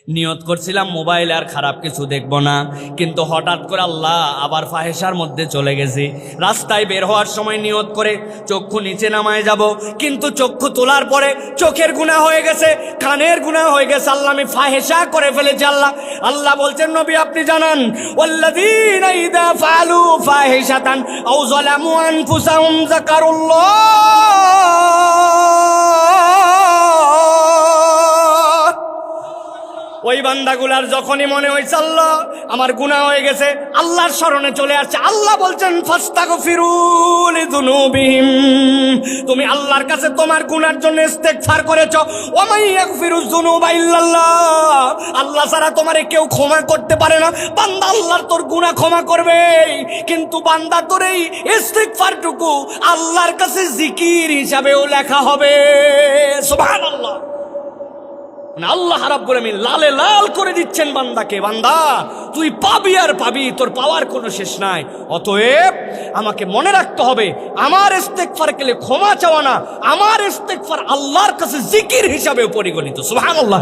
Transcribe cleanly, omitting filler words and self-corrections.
নিয়ত করছিলাম মোবাইল আর খারাপ কিছু দেখব না, কিন্তু হঠাৎ করে আল্লাহ আবার ফাহেসার মধ্যে চলে গেছি। রাস্তায় বের হওয়ার সময় নিয়ত করে চক্ষু নিচে নামায় যাব, কিন্তু চক্ষু তোলার পরে চোখের গুনাহ হয়ে গেছে, কানের গুনাহ হয়ে গেছে, আল্লাহ আমি ফাহেসা করে ফেলেছি। আল্লাহ বলছেন নবী আপনি জানান, ওয়াল্লাযীনা ইযা ফাআলু ফাহিশাতান আও যালামু আনফুসাহুম যাকারুল্লাহ, ওই বান্দাগুলার যখনই মনে হয়েছে আল্লাহ আমার গুনাহ হয়ে গেছে, আল্লাহর স্মরণে চলে আসছে, আল্লাহ বলছেন ফাস্তাগফিরু লিযুনুবিহিম, তুমি আল্লাহর কাছে তোমার গুনার জন্য ইস্তেগফার করেছো। ওয়া মান ইয়াগফিরুয যুনুবা ইল্লাল্লাহ, আল্লাহ ছাড়া তোমারে কেউ ক্ষমা করতে পারে না। বান্দা আল্লাহর তোর গুনাহ ক্ষমা করবে, কিন্তু বান্দা তোর এই ইস্তেগফারটুকু আল্লাহর কাছে জিকির হিসাবেও লেখা হবে। সুবহানাল্লাহ। আল্লাহ রাব্বুল আমিন লালে লাল করে দিচ্ছেন বান্দাকে, বান্দা তুই পাবি আর পাবি, তোর পাওয়ার কোনো শেষ নাই। অতএব আমাকে মনে রাখতে হবে আমার ইস্তেগফার কেলে ক্ষমা চাওয়া না, আমার ইস্তেগফার আল্লাহর কাছে জিকির হিসাবে পরিগণিত। সুবহানাল্লাহ।